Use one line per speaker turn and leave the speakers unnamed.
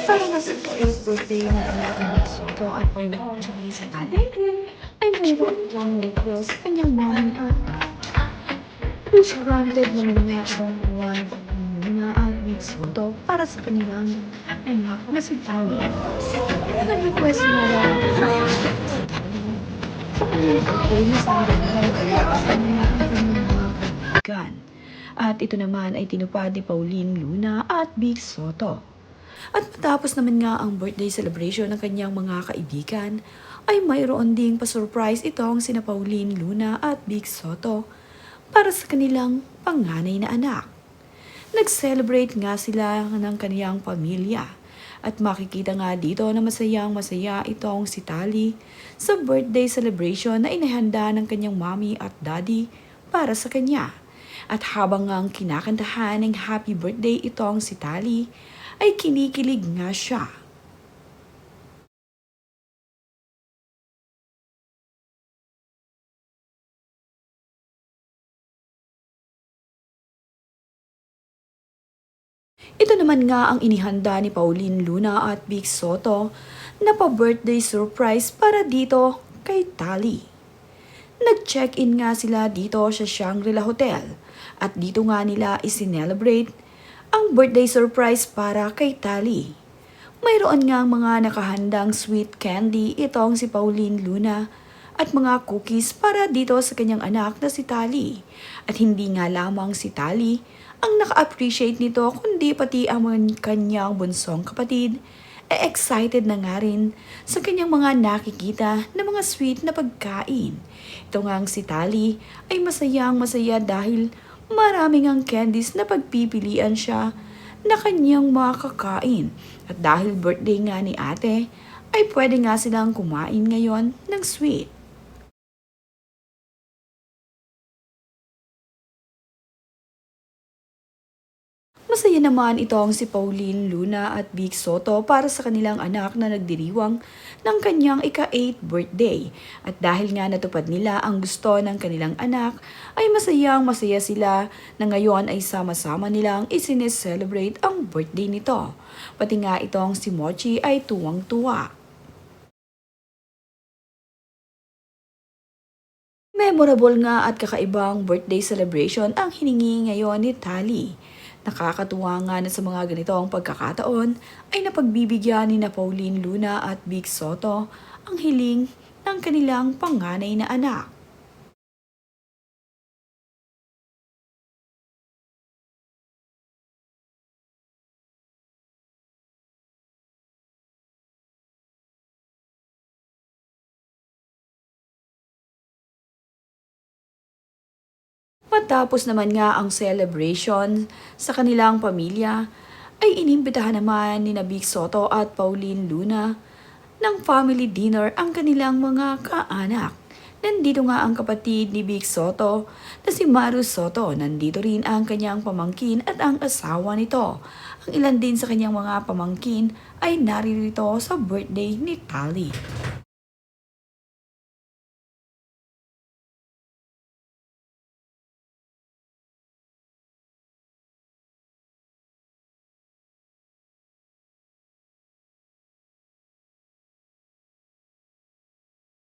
Parang nasa birthday na Soto at pag-ibig sa tatay ay mayroon lang libro sa kanyang mama who's granted ng meron one na aming Soto para sa kanilang anak na si Tali. Nag-request na lang sa birthday na sabi na sa kanya ang kanyang mga kaibigan. At ito naman ay tinupad ni Pauline Luna at Big Soto. At matapos naman nga ang birthday celebration ng kanyang mga kaibigan, ay mayroon ding pa-surprise itong sina Pauline Luna at Big Soto para sa kanilang panganay na anak. Nag-celebrate nga sila ng kaniyang pamilya at makikita nga dito na masayang masaya itong si Tali sa birthday celebration na inihanda ng kanyang mommy at daddy para sa kanya. At habang ang kinakantahan ng happy birthday itong si Tali, ay kinikilig nga siya. Ito naman nga ang inihanda ni Pauline Luna at Big Soto na pa-birthday surprise para dito kay Tali. Nag-check-in nga sila dito sa Shangri-La Hotel at dito nga nila isinelebrate ang birthday surprise para kay Tali. Mayroon nga mga nakahandang sweet candy itong si Pauline Luna at mga cookies para dito sa kanyang anak na si Tali. At hindi nga lamang si Tali ang naka-appreciate nito kundi pati ang kanyang bunsong kapatid excited na nga rin sa kanyang mga nakikita na mga sweet na pagkain. Ito nga ang si Tali ay masayang masaya dahil maraming ang candies na pagpipilian siya na kanyang makakain. At dahil birthday nga ni ate, ay pwede nga silang kumain ngayon ng sweet. Masaya naman itong si Pauline Luna at Big Soto para sa kanilang anak na nagdiriwang ng kanyang ika-8th birthday. At dahil nga natupad nila ang gusto ng kanilang anak, ay masayang masaya sila na ngayon ay sama-sama nilang isineselebrate ang birthday nito. Pati nga itong si Mochi ay tuwang-tuwa. Memorable nga at kakaibang birthday celebration ang hiningi ngayon ni Tali. Nakakatuwa nga na sa mga ganitong pagkakataon ay napagbibigyan ni na Pauline Luna at Big Soto ang hiling ng kanilang panganay na anak. Matapos naman nga ang celebration sa kanilang pamilya, ay inimbitahan naman ni Big Soto at Pauline Luna ng family dinner ang kanilang mga kaanak. Nandito nga ang kapatid ni Big Soto na si Maru Soto. Nandito rin ang kanyang pamangkin at ang asawa nito. Ang ilan din sa kanyang mga pamangkin ay naririto sa birthday ni Tali.